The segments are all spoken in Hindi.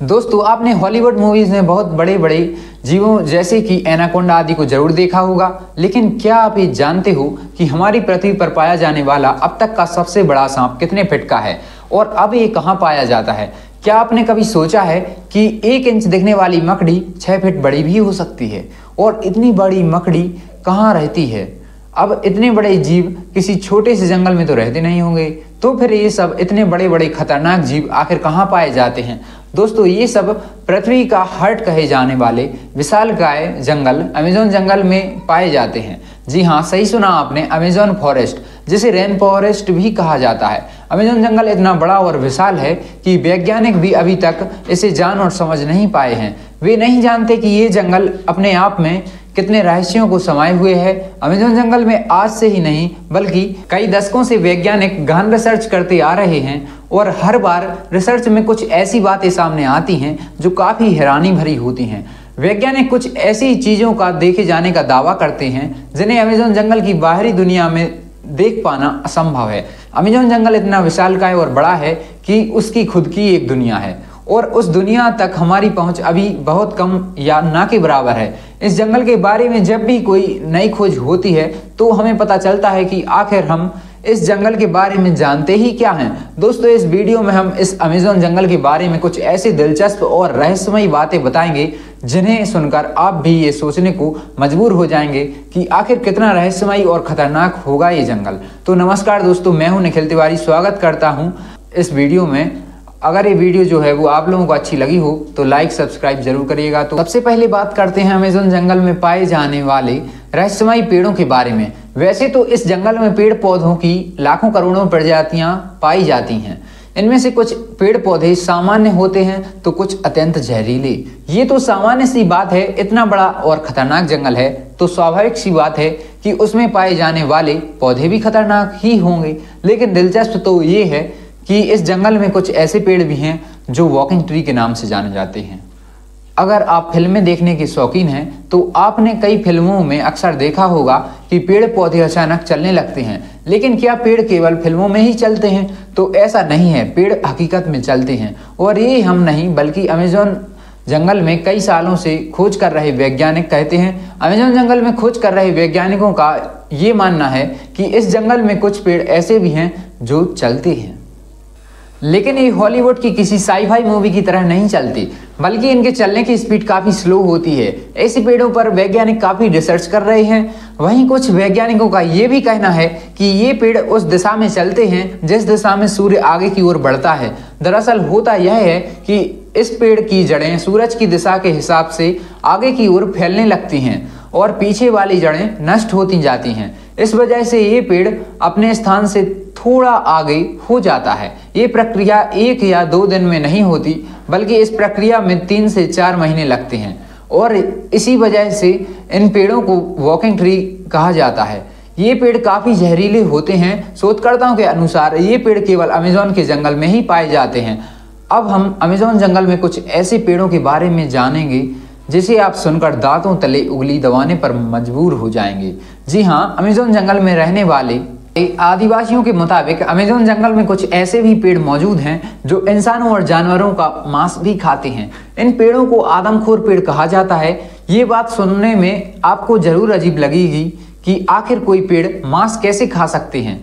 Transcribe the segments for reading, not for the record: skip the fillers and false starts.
दोस्तों, आपने हॉलीवुड मूवीज में बहुत बड़े बड़े जीवों जैसे कि एनाकोंडा आदि को जरूर देखा होगा, लेकिन क्या आप ये जानते हो कि हमारी पृथ्वी पर पाया जाने वाला अब तक का सबसे बड़ा सांप कितने फीट का है और अब ये कहाँ पाया जाता है? क्या आपने कभी सोचा है कि 1 इंच दिखने वाली मकड़ी 6 फीट बड़ी भी हो सकती है? और इतनी बड़ी मकड़ी कहाँ रहती है? अब इतने बड़े जीव किसी छोटे से जंगल में तो रहते नहीं होंगे, तो फिर ये सब इतने बड़े बड़े खतरनाक जीव आखिर कहाँ पाए जाते हैं? दोस्तों, ये सब पृथ्वी का हार्ट कहे जाने वाले विशालकाय जंगल अमेज़न जंगल में पाए जाते हैं। जी हाँ, सही सुना आपने, अमेज़न फॉरेस्ट, जिसे रेन फॉरेस्ट भी कहा जाता है। अमेज़न जंगल इतना बड़ा और विशाल है कि वैज्ञानिक भी अभी तक इसे जान और समझ नहीं पाए हैं। वे नहीं जानते कि ये जंगल अपने आप में कितने रहस्यों को समाये हुए है। अमेज़न जंगल में आज से ही नहीं बल्कि कई दशकों से वैज्ञानिक गहन रिसर्च करते आ रहे हैं और हर बार रिसर्च में कुछ ऐसी बातें सामने आती हैं जो काफ़ी हैरानी भरी होती हैं। वैज्ञानिक कुछ ऐसी चीज़ों का देखे जाने का दावा करते हैं जिन्हें अमेज़न जंगल की बाहरी दुनिया में देख पाना असंभव है। अमेज़न जंगल इतना विशालकाय और बड़ा है कि उसकी खुद की एक दुनिया है और उस दुनिया तक हमारी पहुंच अभी बहुत कम या ना के बराबर है। इस जंगल के बारे में जब भी कोई नई खोज होती है तो हमें पता चलता है कि आखिर हम इस जंगल के बारे में जानते ही क्या हैं। दोस्तों, इस वीडियो में हम इस अमेज़न जंगल के बारे में कुछ ऐसी दिलचस्प और रहस्यमयी बातें बताएंगे जिन्हें सुनकर आप भी ये सोचने को मजबूर हो जाएंगे कि आखिर कितना रहस्यमयी और खतरनाक होगा ये जंगल। तो नमस्कार दोस्तों, मैं हूं निखिल तिवारी, स्वागत करता हूं इस वीडियो में। अगर ये वीडियो जो है वो आप लोगों को अच्छी लगी हो तो लाइक सब्सक्राइब जरूर करिएगा। तो सबसे पहले बात करते हैं अमेज़न जंगल में पाए जाने वाले रहस्यमयी पेड़ों के बारे में। वैसे तो इस जंगल में पेड़ पौधों की लाखों करोड़ों प्रजातियां पाई जाती हैं। इनमें से कुछ पेड़ पौधे सामान्य होते हैं तो कुछ अत्यंत जहरीले। ये तो सामान्य सी बात है, इतना बड़ा और खतरनाक जंगल है तो स्वाभाविक सी बात है कि उसमें पाए जाने वाले पौधे भी खतरनाक ही होंगे। लेकिन दिलचस्प तो ये है कि इस जंगल में कुछ ऐसे पेड़ भी हैं जो वॉकिंग ट्री के नाम से जाने जाते हैं। अगर आप फिल्में देखने के शौकीन हैं तो आपने कई फिल्मों में अक्सर देखा होगा कि पेड़ पौधे अचानक चलने लगते हैं। लेकिन क्या पेड़ केवल फिल्मों में ही चलते हैं? तो ऐसा नहीं है, पेड़ हकीकत में चलते हैं। और ये हम नहीं बल्कि अमेज़न जंगल में कई सालों से खोज कर रहे वैज्ञानिक कहते हैं। अमेज़न जंगल में खोज कर रहे वैज्ञानिकों का ये मानना है कि इस जंगल में कुछ पेड़ ऐसे भी हैं जो चलते हैं, लेकिन ये हॉलीवुड की किसी साई-फाई मूवी की तरह नहीं चलती, बल्कि इनके चलने की स्पीड काफ़ी स्लो होती है। ऐसे पेड़ों पर वैज्ञानिक काफ़ी रिसर्च कर रहे हैं। वहीं कुछ वैज्ञानिकों का ये भी कहना है कि ये पेड़ उस दिशा में चलते हैं जिस दिशा में सूर्य आगे की ओर बढ़ता है। दरअसल होता यह है कि इस पेड़ की जड़ें सूरज की दिशा के हिसाब से आगे की ओर फैलने लगती हैं और पीछे वाली जड़ें नष्ट होती जाती हैं। इस वजह से ये पेड़ अपने स्थान से थोड़ा आगे हो जाता है। ये प्रक्रिया 1 या 2 दिन में नहीं होती, बल्कि इस प्रक्रिया में 3 से 4 महीने लगते हैं और इसी वजह से इन पेड़ों को वॉकिंग ट्री कहा जाता है। ये पेड़ काफ़ी जहरीले होते हैं। शोधकर्ताओं के अनुसार ये पेड़ केवल अमेज़न के जंगल में ही पाए जाते हैं। अब हम अमेज़न जंगल में कुछ ऐसे पेड़ों के बारे में जानेंगे जिसे आप सुनकर दांतों तले उंगली दबाने पर मजबूर हो जाएंगे। जी हाँ, अमेज़न जंगल में रहने वाले आदिवासियों के मुताबिक अमेज़न जंगल में कुछ ऐसे भी पेड़ मौजूद हैं जो इंसानों और जानवरों का मांस भी खाते हैं। इन पेड़ों को आदमखोर पेड़ कहा जाता है। ये बात सुनने में आपको जरूर अजीब लगेगी कि आखिर कोई पेड़ मांस कैसे खा सकते हैं,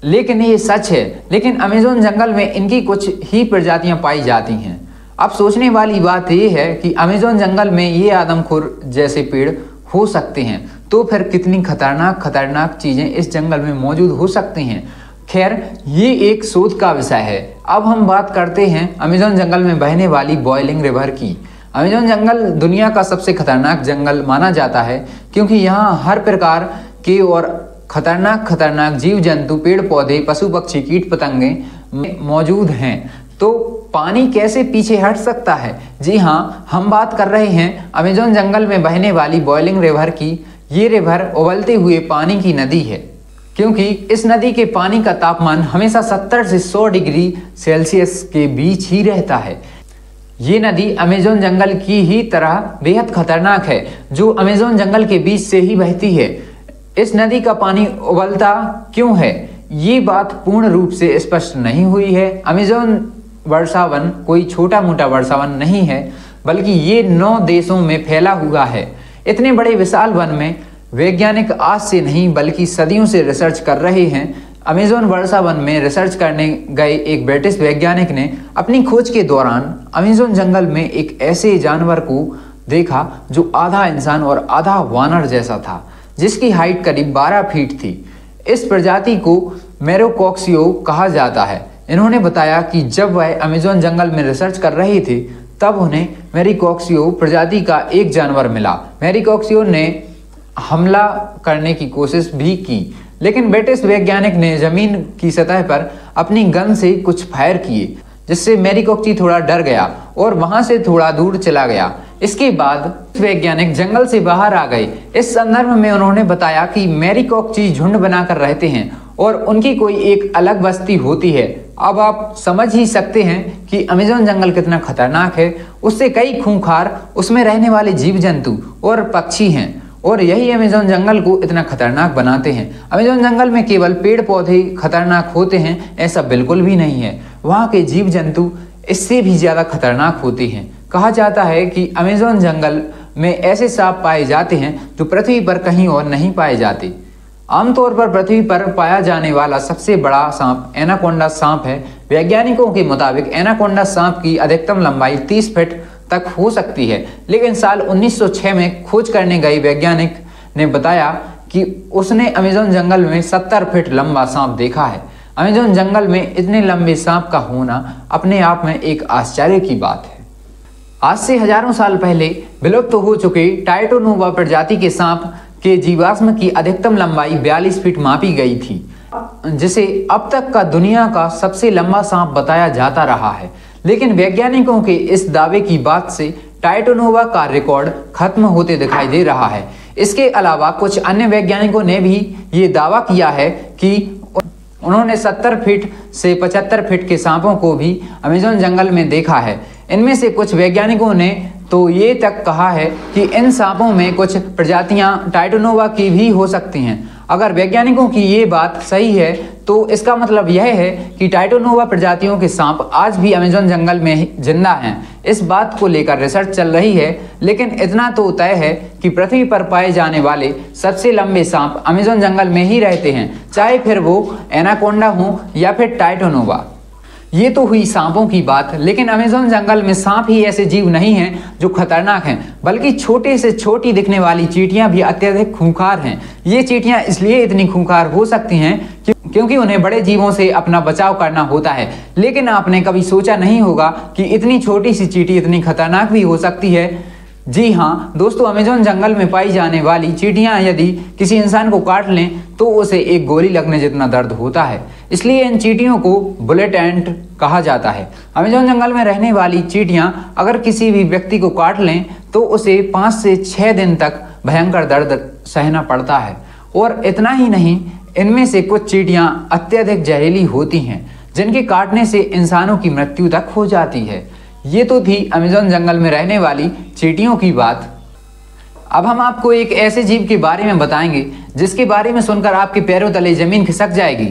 लेकिन ये सच है। लेकिन अमेज़न जंगल में इनकी कुछ ही प्रजातियां पाई जाती हैं। अब सोचने वाली बात यह है कि अमेज़न जंगल में ये आदमखोर जैसे पेड़ हो सकते हैं, तो फिर कितनी खतरनाक चीजें इस जंगल में मौजूद हो सकती हैं। खैर, ये एक शोध का विषय है। अब हम बात करते हैं अमेज़न जंगल में बहने वाली बॉइलिंग रिवर की। अमेज़न जंगल दुनिया का सबसे खतरनाक जंगल माना जाता है क्योंकि यहाँ हर प्रकार के और खतरनाक जीव जंतु, पेड़ पौधे, पशु पक्षी, कीट पतंगे मौजूद हैं। तो पानी कैसे पीछे हट सकता है? जी हाँ, हम बात कर रहे हैं अमेज़न जंगल में बहने वाली बॉइलिंग रिवर की। ये रिवर उबलते हुए पानी की नदी है क्योंकि इस नदी के पानी का तापमान हमेशा 70 से 100 डिग्री सेल्सियस के बीच ही रहता है। ये नदी अमेज़न जंगल की ही तरह बेहद खतरनाक है जो अमेज़न जंगल के बीच से ही बहती है। इस नदी का पानी उबलता क्यों है, ये बात पूर्ण रूप से स्पष्ट नहीं हुई है। अमेज़न वर्षावन कोई छोटा मोटा वर्षावन नहीं है, बल्कि ये 9 देशों में फैला हुआ है। इतने बड़े विशाल वन में वैज्ञानिक आज से नहीं बल्कि सदियों से रिसर्च कर रहे हैं। अमेज़न वर्षावन में रिसर्च करने गए एक ब्रिटिश वैज्ञानिक ने अपनी खोज के दौरान अमेज़न जंगल में एक ऐसे जानवर को देखा जो आधा इंसान और आधा वानर जैसा था, जिसकी हाइट करीब 12 फीट थी। इस प्रजाति को मेरोकॉक्सियो कहा जाता है। इन्होंने बताया कि जब वह अमेज़न जंगल में रिसर्च कर रहे थे तब उन्हें मेरोकॉक्सियो प्रजाति का एक जानवर मिला। मेरोकॉक्सियो ने हमला करने की कोशिश भी की, लेकिन ब्रिटिश वैज्ञानिक ने जमीन की सतह पर अपनी गन से कुछ फायर किए, जिससे मेरोकॉक्सियो थोड़ा डर गया और वहां से थोड़ा दूर चला गया। इसके बाद वैज्ञानिक जंगल से बाहर आ गए। इस संदर्भ में उन्होंने बताया कि मेरोकॉक्सियो झुंड बनाकर रहते हैं और उनकी कोई एक अलग बस्ती होती है। अब आप समझ ही सकते हैं कि अमेज़न जंगल कितना खतरनाक है। उससे कई खूंखार उसमें रहने वाले जीव जंतु और पक्षी हैं और यही अमेज़न जंगल को इतना खतरनाक बनाते हैं। अमेज़न जंगल में केवल पेड़ पौधे खतरनाक होते हैं ऐसा बिल्कुल भी नहीं है। वहाँ के जीव जंतु इससे भी ज़्यादा खतरनाक होते हैं। कहा जाता है कि अमेज़न जंगल में ऐसे सांप पाए जाते हैं जो पृथ्वी पर कहीं और नहीं पाए जाते। आमतौर पर पृथ्वी पर पाया जाने वाला सबसे बड़ा सांप एनाकोंडा सांप है। वैज्ञानिकों के मुताबिक एनाकोंडा सांप की अधिकतम लंबाई 30 फीट तक हो सकती है, लेकिन साल 1906 में खोज करने गए वैज्ञानिक ने बताया कि उसने अमेज़न जंगल में 70 फीट लंबा सांप देखा है। अमेज़न जंगल में इतने लंबे सांप का होना अपने आप में एक आश्चर्य की बात है। आज से हजारों साल पहले विलुप्त हो चुके टाइटोनोवा प्रजाति के सांप के जीवाश्म की अधिकतम लंबाई 42 फीट मापी गई थी, जिसे अब तक का दुनिया का सबसे लंबा सांप बताया जाता रहा है। लेकिन वैज्ञानिकों के इस दावे की बात से टाइटोनोवा का रिकॉर्ड खत्म होते दिखाई दे रहा है। इसके अलावा कुछ अन्य वैज्ञानिकों ने भी ये दावा किया है कि उन्होंने 70 फीट से 75 फीट के सांपों को भी अमेज़न जंगल में देखा है। इनमें से कुछ वैज्ञानिकों ने तो ये तक कहा है कि इन सांपों में कुछ प्रजातियां टाइटोनोवा की भी हो सकती हैं। अगर वैज्ञानिकों की ये बात सही है तो इसका मतलब यह है कि टाइटोनोवा प्रजातियों के सांप आज भी अमेज़न जंगल में जिंदा हैं। इस बात को लेकर रिसर्च चल रही है, लेकिन इतना तो तय है कि पृथ्वी पर पाए जाने वाले सबसे लंबे सांप अमेज़न जंगल में ही रहते हैं, चाहे फिर वो एनाकोंडा हो या फिर टाइटोनोवा। ये तो हुई सांपों की बात, लेकिन अमेज़न जंगल में सांप ही ऐसे जीव नहीं हैं जो खतरनाक हैं, बल्कि छोटे से छोटी दिखने वाली चींटियां भी अत्यधिक खूंखार हैं। ये चींटियां इसलिए इतनी खूंखार हो सकती हैं क्योंकि उन्हें बड़े जीवों से अपना बचाव करना होता है। लेकिन आपने कभी सोचा नहीं होगा कि इतनी छोटी सी चींटी इतनी खतरनाक भी हो सकती है। जी हाँ दोस्तों, अमेज़न जंगल में पाई जाने वाली चींटियां यदि किसी इंसान को काट लें तो उसे एक गोली लगने जितना दर्द होता है। इसलिए इन चींटियों को बुलेट एंट कहा जाता है। अमेज़न जंगल में रहने वाली चींटियां अगर किसी भी व्यक्ति को काट लें तो उसे 5 से 6 दिन तक भयंकर दर्द सहना पड़ता है। और इतना ही नहीं, इनमें से कुछ चींटियां अत्यधिक जहरीली होती हैं, जिनके काटने से इंसानों की मृत्यु तक हो जाती है। ये तो थी अमेज़न जंगल में रहने वाली चींटियों की बात। अब हम आपको एक ऐसे जीव के बारे में बताएंगे जिसके बारे में सुनकर आपके पैरों तले जमीन खिसक जाएगी।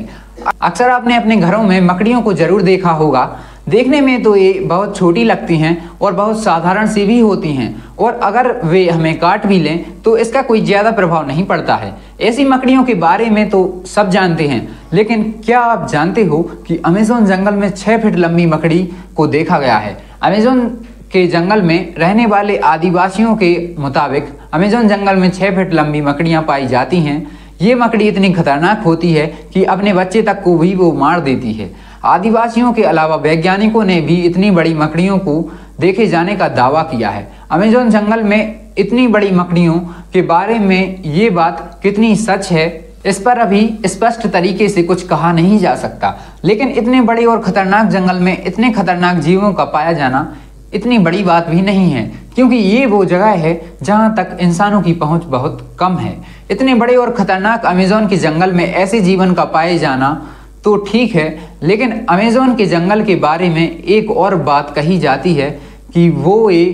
अक्सर आपने अपने घरों में मकड़ियों को जरूर देखा होगा। देखने में तो ये बहुत छोटी लगती हैं और बहुत साधारण सी भी होती हैं, और अगर वे हमें काट भी लें तो इसका कोई ज़्यादा प्रभाव नहीं पड़ता है। ऐसी मकड़ियों के बारे में तो सब जानते हैं, लेकिन क्या आप जानते हो कि अमेज़न जंगल में 6 फीट लंबी मकड़ी को देखा गया है। अमेज़न के जंगल में रहने वाले आदिवासियों के मुताबिक अमेज़न जंगल में 6 फीट लंबी मकड़ियाँ पाई जाती हैं। ये मकड़ी इतनी खतरनाक होती है कि अपने बच्चे तक को भी वो मार देती है। आदिवासियों के अलावा वैज्ञानिकों ने भी इतनी बड़ी मकड़ियों को देखे जाने का दावा किया है। अमेज़न जंगल में इतनी बड़ी मकड़ियों के बारे में ये बात कितनी सच है, इस पर अभी स्पष्ट तरीके से कुछ कहा नहीं जा सकता। लेकिन इतने बड़े और खतरनाक जंगल में इतने खतरनाक जीवों का पाया जाना इतनी बड़ी बात भी नहीं है, क्योंकि ये वो जगह है जहां तक इंसानों की पहुंच बहुत कम है। इतने बड़े और खतरनाक अमेज़न के जंगल में ऐसे जीवन का पाए जाना तो ठीक है, लेकिन अमेज़न के जंगल के बारे में एक और बात कही जाती है कि वो ये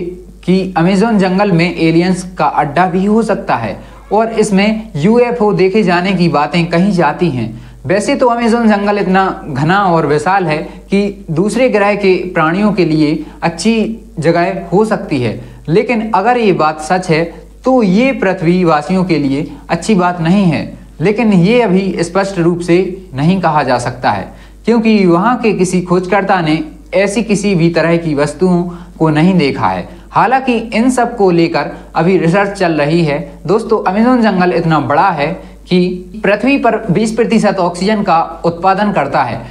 कि अमेज़न जंगल में एलियंस का अड्डा भी हो सकता है और इसमें UFO देखे जाने की बातें कही जाती हैं। वैसे तो अमेज़न जंगल इतना घना और विशाल है कि दूसरे ग्रह के प्राणियों के लिए अच्छी जगह हो सकती है, लेकिन अगर ये बात सच है तो ये पृथ्वी वासियों के लिए अच्छी बात नहीं है। लेकिन ये अभी स्पष्ट रूप से नहीं कहा जा सकता है, क्योंकि वहाँ के किसी खोजकर्ता ने ऐसी किसी भी तरह की वस्तुओं को नहीं देखा है। हालांकि इन सब को लेकर अभी रिसर्च चल रही है। दोस्तों, अमेज़न जंगल इतना बड़ा है कि पृथ्वी पर 20% ऑक्सीजन का उत्पादन करता है।